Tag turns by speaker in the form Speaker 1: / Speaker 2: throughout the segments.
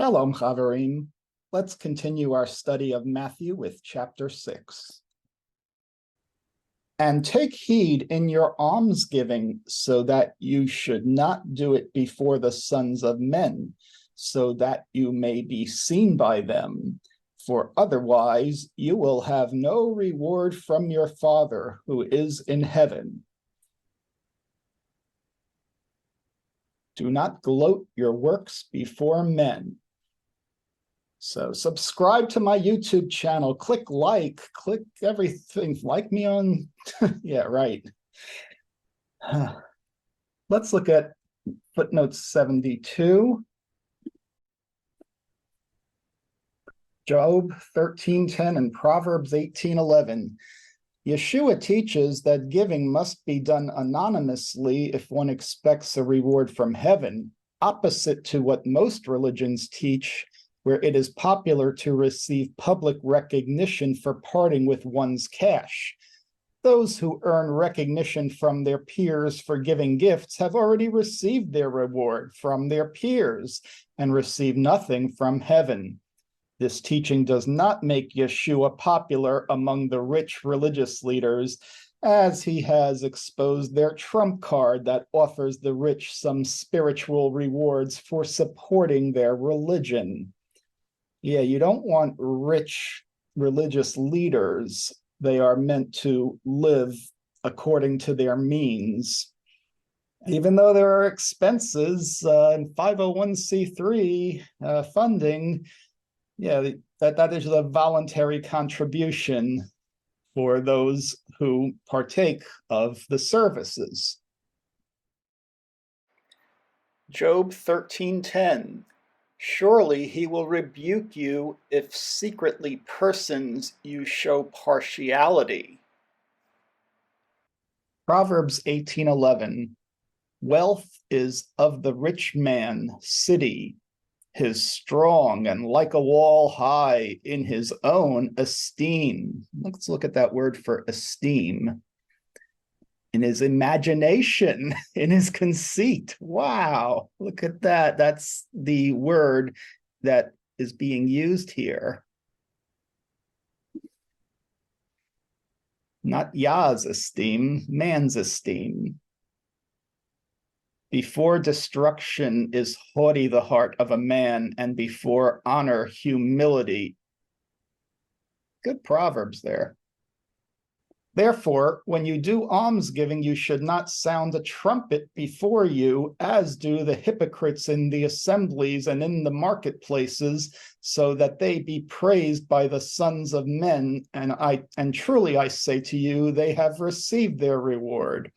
Speaker 1: Shalom, Chaverim. Let's continue our study of Matthew with chapter 6. And take heed in your almsgiving, so that you should not do it before the sons of men, so that you may be seen by them. For otherwise you will have no reward from your Father who is in heaven. Do not gloat your works before men. So subscribe to my YouTube channel, click everything, like me on, yeah, right. Let's look at footnote 72. Job 13:10 and Proverbs 18:11. Yeshua teaches that giving must be done anonymously if one expects a reward from heaven, opposite to what most religions teach, where it is popular to receive public recognition for parting with one's cash. Those who earn recognition from their peers for giving gifts have already received their reward from their peers and receive nothing from heaven. This teaching does not make Yeshua popular among the rich religious leaders, as he has exposed their trump card that offers the rich some spiritual rewards for supporting their religion. Yeah, you don't want rich religious leaders. They are meant to live according to their means. Even though there are expenses in 501c3 funding, yeah, that is a voluntary contribution for those who partake of the services. Job 13:10. Surely he will rebuke you if secretly persons you show partiality. Proverbs 18:11. Wealth is of the rich man, city, his strong and like a wall high in his own esteem. Let's look at that word for esteem. In his imagination, in his conceit. Wow, look at that. That's the word that is being used here. Not Yah's esteem, man's esteem. Before destruction is haughty the heart of a man, and before honor, humility. Good Proverbs there. Therefore, when you do almsgiving, you should not sound a trumpet before you, as do the hypocrites in the assemblies and in the marketplaces, so that they be praised by the sons of men. And truly I say to you, they have received their reward.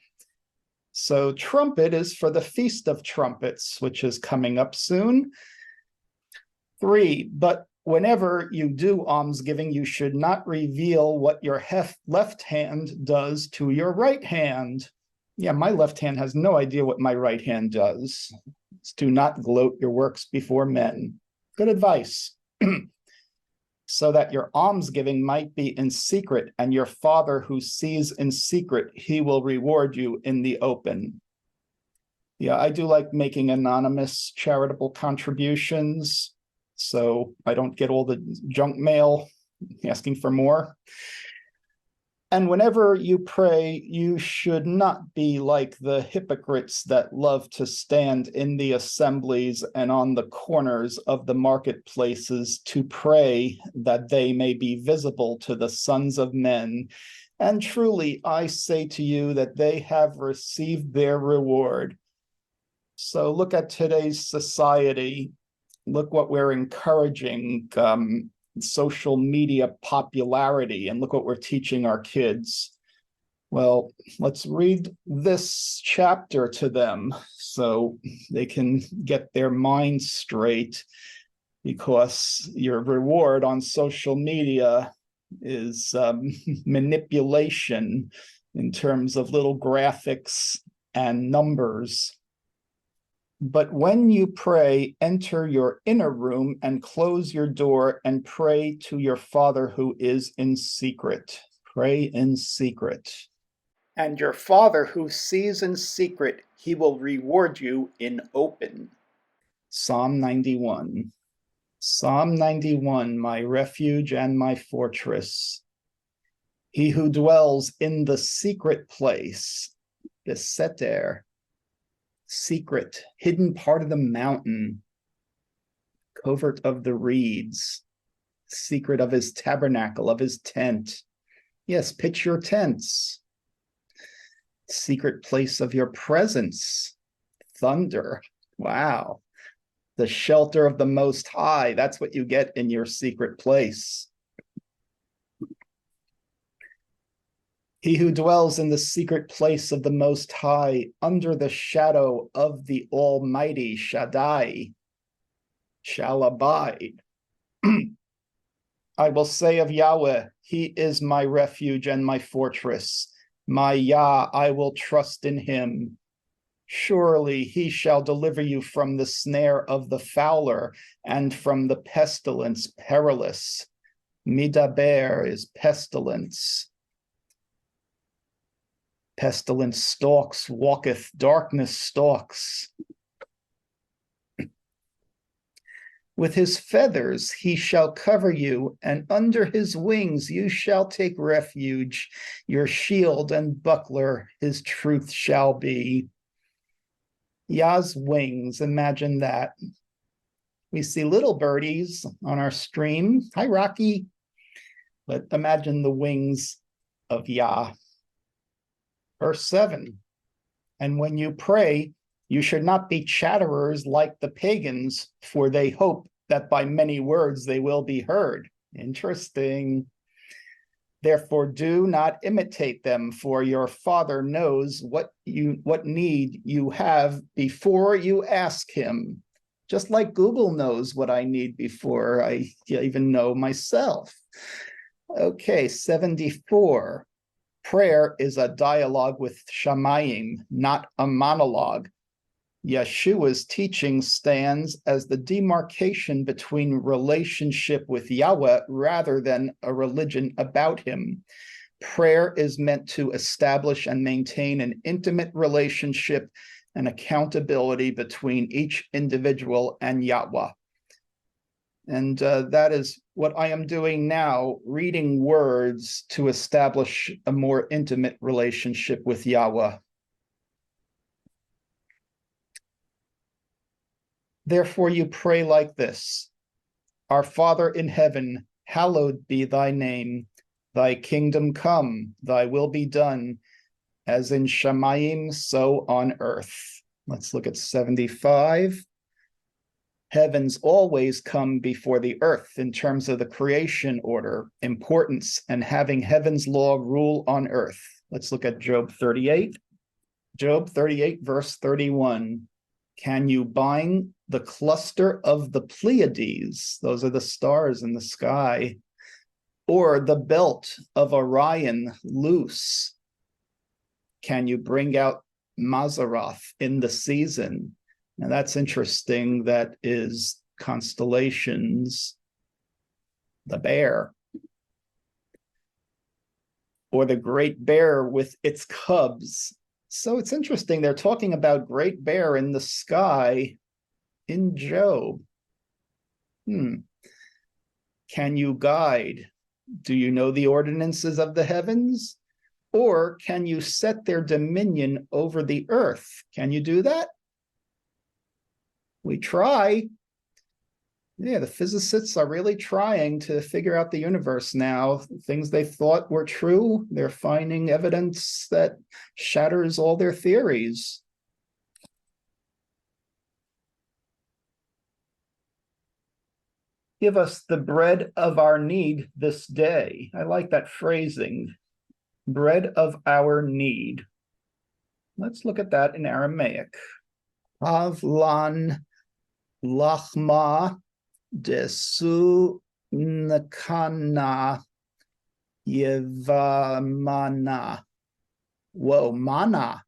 Speaker 1: So trumpet is for the Feast of Trumpets, which is coming up soon. 3, but whenever you do almsgiving, you should not reveal what your left hand does to your right hand. Yeah, my left hand has no idea what my right hand does. Do not gloat your works before men. Good advice. So that your almsgiving might be in secret, and your Father who sees in secret, he will reward you in the open. Yeah, I do like making anonymous charitable contributions, so I don't get all the junk mail asking for more. And whenever you pray, you should not be like the hypocrites that love to stand in the assemblies and on the corners of the marketplaces to pray that they may be visible to the sons of men. And truly, I say to you that they have received their reward. So look at today's society. Look what we're encouraging, social media popularity, and look what we're teaching our kids. Well, let's read this chapter to them so they can get their minds straight, because your reward on social media is manipulation in terms of little graphics and numbers. But when you pray, enter your inner room and close your door and pray to your Father who is in secret. Pray in secret. And your Father who sees in secret, he will reward you in open. Psalm 91. Psalm 91, my refuge and my fortress. He who dwells in the secret place, the seter, secret, hidden part of the mountain, covert of the reeds, secret of his tabernacle, of his tent. Yes, pitch your tents. Secret place of your presence, thunder. Wow. The shelter of the Most High. That's what you get in your secret place. He who dwells in the secret place of the Most High, under the shadow of the Almighty Shaddai, shall abide. I will say of Yahweh, he is my refuge and my fortress. My Yah, I will trust in him. Surely he shall deliver you from the snare of the fowler and from the pestilence perilous. Midaber is pestilence. Pestilence stalks, walketh, darkness stalks. With his feathers he shall cover you, and under his wings you shall take refuge. Your shield and buckler his truth shall be. Yah's wings, imagine that. We see little birdies on our stream. Hi, Rocky. But imagine the wings of Yah. Verse 7, and when you pray, you should not be chatterers like the pagans, for they hope that by many words they will be heard. Interesting. Therefore, do not imitate them, for your Father knows what need you have before you ask him. Just like Google knows what I need before I even know myself. Okay, 74. Prayer is a dialogue with Shamayim, not a monologue. Yeshua's teaching stands as the demarcation between relationship with Yahweh rather than a religion about him. Prayer is meant to establish and maintain an intimate relationship and accountability between each individual and Yahweh. And that is what I am doing now, reading words to establish a more intimate relationship with Yahweh. Therefore, you pray like this: Our Father in heaven, hallowed be thy name. Thy kingdom come, thy will be done, as in Shamayim, so on earth. Let's look at 75. Heavens always come before the earth in terms of the creation order, importance, and having heaven's law rule on earth. Let's look at Job 38. Job 38, verse 31. Can you bind the cluster of the Pleiades? Those are the stars in the sky. Or the belt of Orion loose? Can you bring out Mazaroth in the season? Now that's interesting. That is constellations, the bear, or the great bear with its cubs. So it's interesting. They're talking about great bear in the sky in Job. Can you guide? Do you know the ordinances of the heavens? Or can you set their dominion over the earth? Can you do that? We try. Yeah, the physicists are really trying to figure out the universe now. Things they thought were true, they're finding evidence that shatters all their theories. Give us the bread of our need this day. I like that phrasing. Bread of our need. Let's look at that in Aramaic. Avlan lachma desu nakana yevamana. Whoa, mana.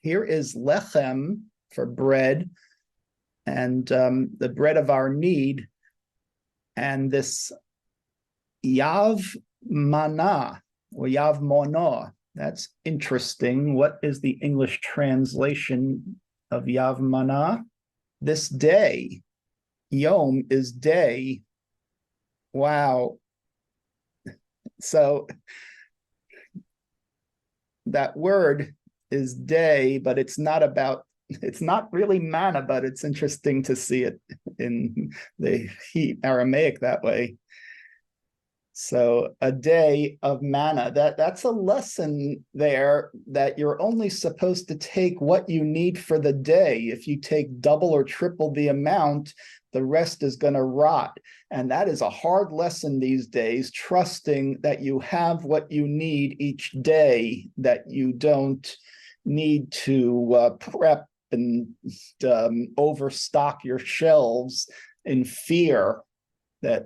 Speaker 1: Here is lechem for bread, and the bread of our need. And this yav mana, or yav mono, that's interesting. What is the English translation of yav mana? This day. Yom is day. Wow. So that word is day, but it's not really manna, but it's interesting to see it in the Aramaic that way. So a day of manna, that's a lesson there that you're only supposed to take what you need for the day. If you take double or triple the amount, the rest is going to rot. And that is a hard lesson these days, trusting that you have what you need each day, that you don't need to prep and overstock your shelves in fear that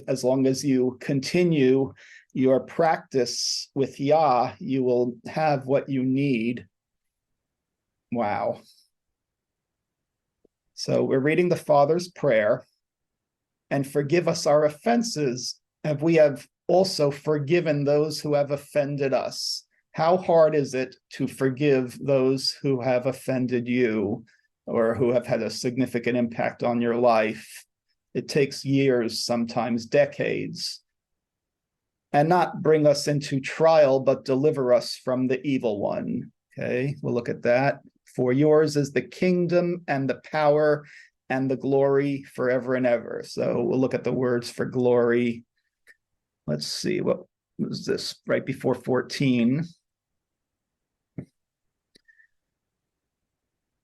Speaker 1: as long as you continue your practice with Yah, you will have what you need. Wow. So we're reading the Father's prayer. And forgive us our offenses, and we have also forgiven those who have offended us. How hard is it to forgive those who have offended you or who have had a significant impact on your life? It takes years, sometimes decades. And not bring us into trial, but deliver us from the evil one. Okay, we'll look at that. For yours is the kingdom and the power and the glory forever and ever. So we'll look at the words for glory. Let's see, what was this right before 14?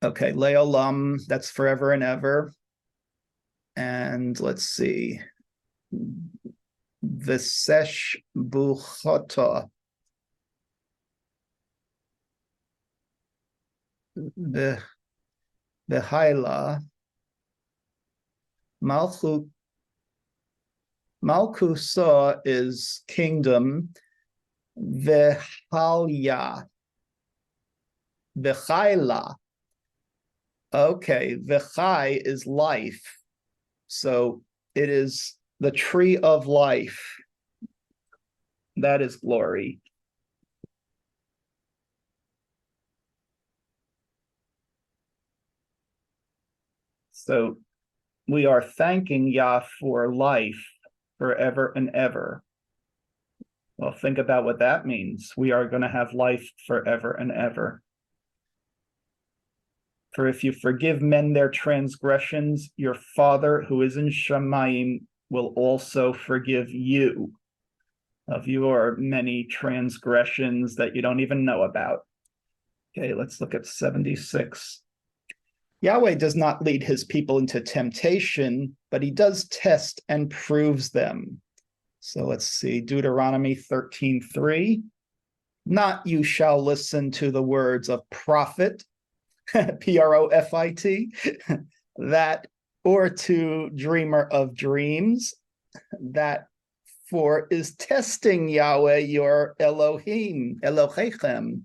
Speaker 1: Okay, Leolam, that's forever and ever. And let's see, V'sesh buchota, the Haila, Malchusa is kingdom, V'halya, V'chaila. Okay, V'chai is life. So it is the tree of life. That is glory. So we are thanking Yah for life forever and ever. Well, think about what that means. We are going to have life forever and ever. For if you forgive men their transgressions, your Father who is in Shamayim will also forgive you of your many transgressions that you don't even know about. Okay, let's look at 76. Yahweh does not lead his people into temptation, but he does test and proves them. So let's see, Deuteronomy 13:3. Not you shall listen to the words of prophet, Profit, that, or to dreamer of dreams, that for is testing Yahweh your Elohechem,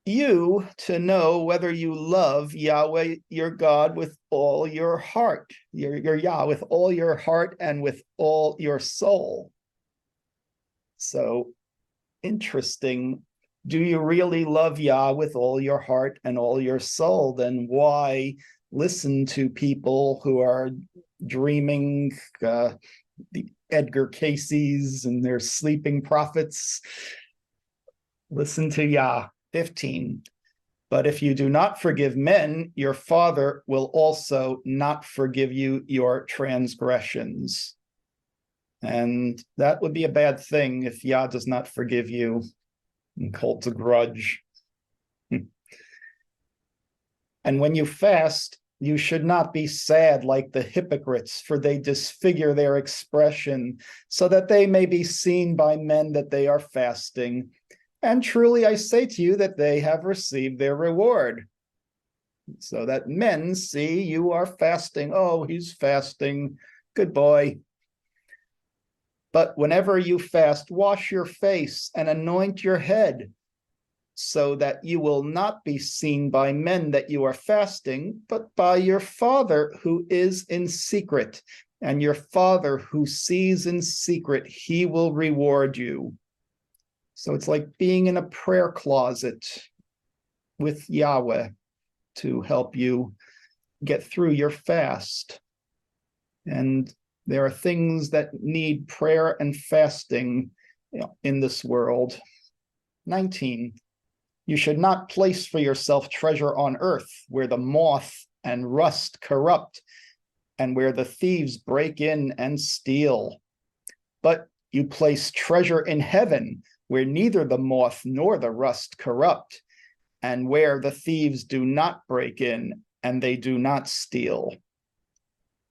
Speaker 1: you to know whether you love Yahweh your God with all your heart, your Yah, with all your heart and with all your soul. So interesting. Do you really love Yah with all your heart and all your soul? Then why listen to people who are dreaming the Edgar Cayce's and their sleeping prophets? Listen to Yah. 15. But if you do not forgive men, your Father will also not forgive you your transgressions. And that would be a bad thing if Yah does not forgive you and holds a grudge. And when you fast, you should not be sad like the hypocrites, for they disfigure their expression so that they may be seen by men that they are fasting. And truly I say to you that they have received their reward. So that men see you are fasting. Oh, he's fasting. Good boy. But whenever you fast, wash your face and anoint your head, so that you will not be seen by men that you are fasting, but by your Father who is in secret. And your Father who sees in secret, he will reward you. So it's like being in a prayer closet with Yahweh to help you get through your fast. And there are things that need prayer and fasting, in this world. 19, you should not place for yourself treasure on earth, where the moth and rust corrupt, and where the thieves break in and steal. But you place treasure in heaven, where neither the moth nor the rust corrupt, and where the thieves do not break in and they do not steal.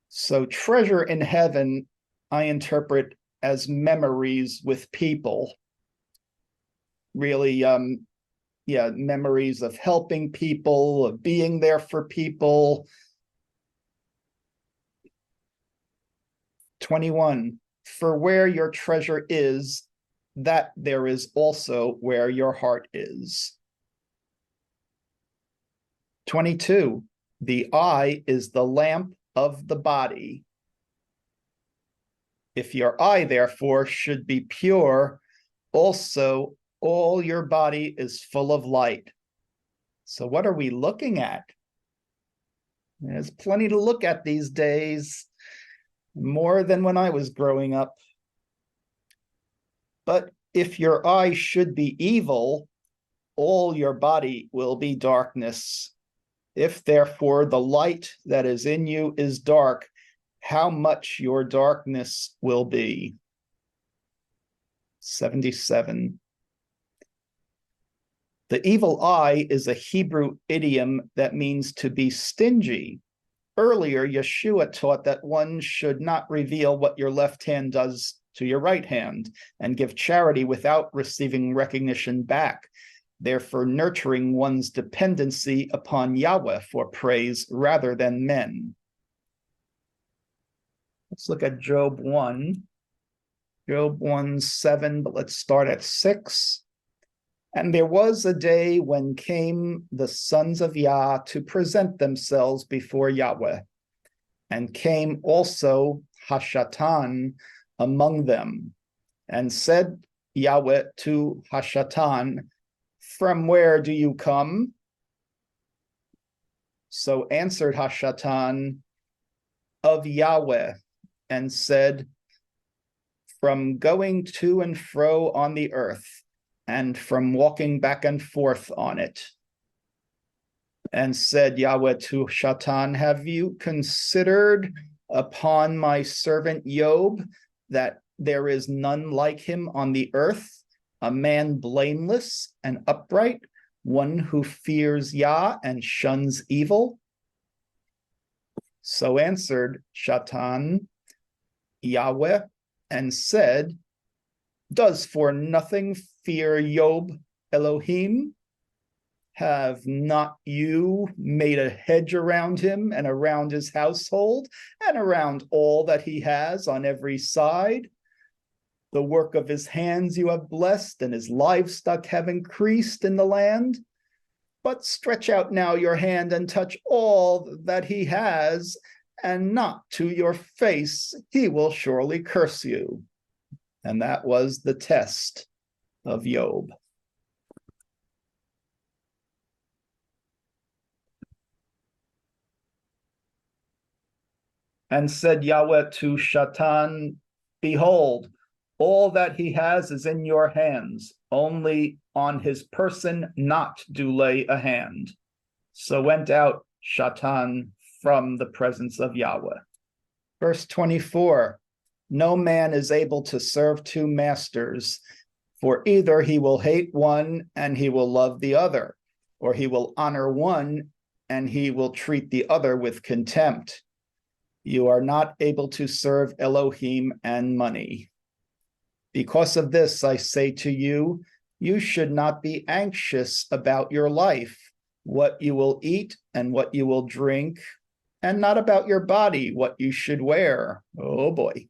Speaker 1: So treasure in heaven, I interpret as memories with people. Really, memories of helping people, of being there for people. 21, for where your treasure is, that there is also where your heart is. 22, the eye is the lamp of the body. If your eye, therefore, should be pure, also all your body is full of light. So what are we looking at? There's plenty to look at these days, more than when I was growing up. But if your eye should be evil, all your body will be darkness. If therefore the light that is in you is dark, how much your darkness will be. 77. The evil eye is a Hebrew idiom that means to be stingy. Earlier, Yeshua taught that one should not reveal what your left hand does to your right hand and give charity without receiving recognition back, therefore nurturing one's dependency upon Yahweh for praise rather than men. Let's look at Job 1. Job 1:7, but let's start at 6. And there was a day when came the sons of Yah to present themselves before Yahweh, and came also Hashatan among them, and said Yahweh to Hashatan, from where do you come? So answered Hashatan, of Yahweh, and said, from going to and fro on the earth, and from walking back and forth on it. And said Yahweh to Shatan, have you considered upon my servant Job that there is none like him on the earth, a man blameless and upright, one who fears Yah and shuns evil? So answered Shatan, Yahweh, and said, does for nothing fear Job Elohim? Have not you made a hedge around him and around his household and around all that he has on every side? The work of his hands you have blessed, and his livestock have increased in the land. But stretch out now your hand and touch all that he has, and not to your face, he will surely curse you. And that was the test of Job. And said Yahweh to Shatan, behold, all that he has is in your hands, only on his person not do lay a hand. So went out Shatan from the presence of Yahweh. Verse 24, no man is able to serve two masters, for either he will hate one and he will love the other, or he will honor one and he will treat the other with contempt. You are not able to serve Elohim and money. Because of this, I say to you, you should not be anxious about your life, what you will eat and what you will drink, and not about your body, what you should wear. Oh boy.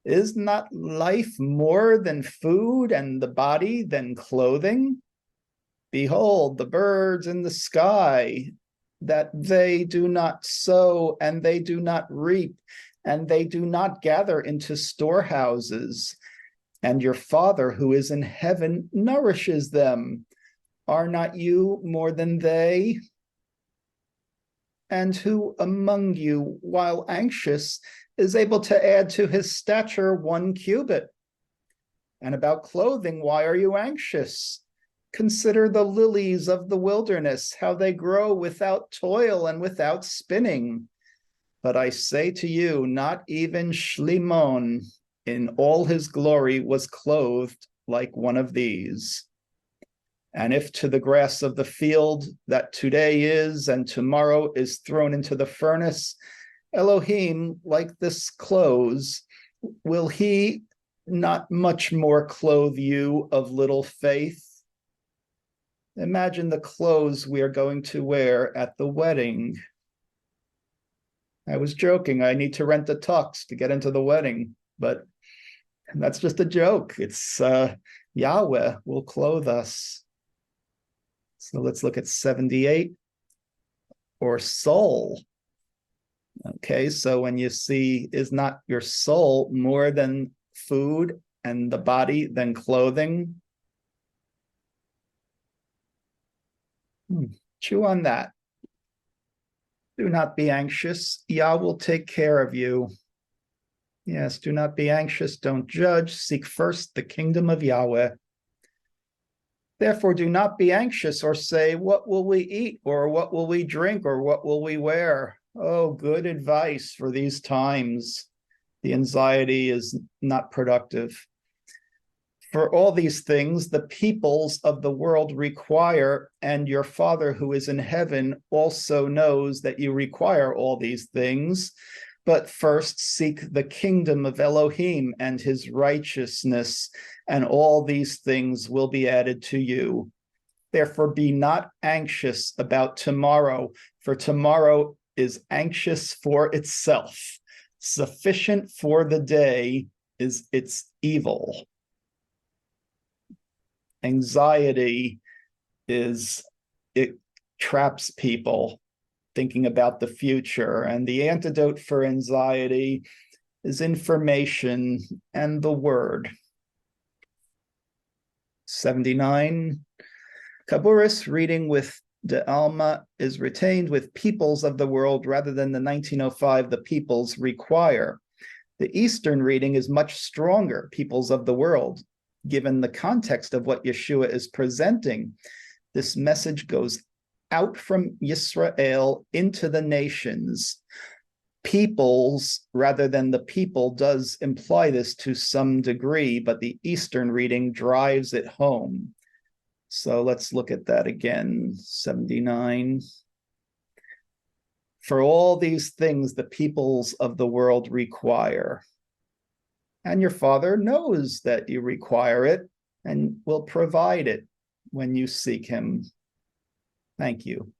Speaker 1: Is not life more than food, and the body than clothing? Behold, the birds in the sky, that they do not sow, and they do not reap, and they do not gather into storehouses, and your Father who is in heaven nourishes them. Are not you more than they? And who among you, while anxious, is able to add to his stature 1 cubit? And about clothing, why are you anxious? Consider the lilies of the wilderness, how they grow without toil and without spinning. But I say to you, not even Shlimon in all his glory was clothed like one of these. And if to the grass of the field that today is and tomorrow is thrown into the furnace, Elohim, like this clothes, will he not much more clothe you of little faith? Imagine the clothes we are going to wear at the wedding. I was joking. I need to rent a tux to get into the wedding, but that's just a joke. It's Yahweh will clothe us. So let's look at 78, or soul. Okay, so when you see, is not your soul more than food and the body than clothing? Chew on that. Do not be anxious. Yah will take care of you. Yes, do not be anxious. Don't judge. Seek first the kingdom of Yahweh. Therefore, do not be anxious or say, what will we eat? Or what will we drink? Or what will we wear? Oh, good advice for these times. The anxiety is not productive. For all these things, the peoples of the world require, and your Father who is in heaven also knows that you require all these things. But first seek the kingdom of Elohim and his righteousness, and all these things will be added to you. Therefore, be not anxious about tomorrow, for tomorrow is anxious for itself. Sufficient for the day is its evil. Anxiety it traps people thinking about the future, and the antidote for anxiety is information and the word. 79, Kaburis reading with De Alma is retained with peoples of the world rather than the 1905 the peoples require. The Eastern reading is much stronger, peoples of the world. Given the context of what Yeshua is presenting, this message goes out from Yisrael into the nations. Peoples rather than the people does imply this to some degree, but the Eastern reading drives it home. So let's look at that again. 79. For all these things the peoples of the world require. And your Father knows that you require it and will provide it when you seek him. Thank you.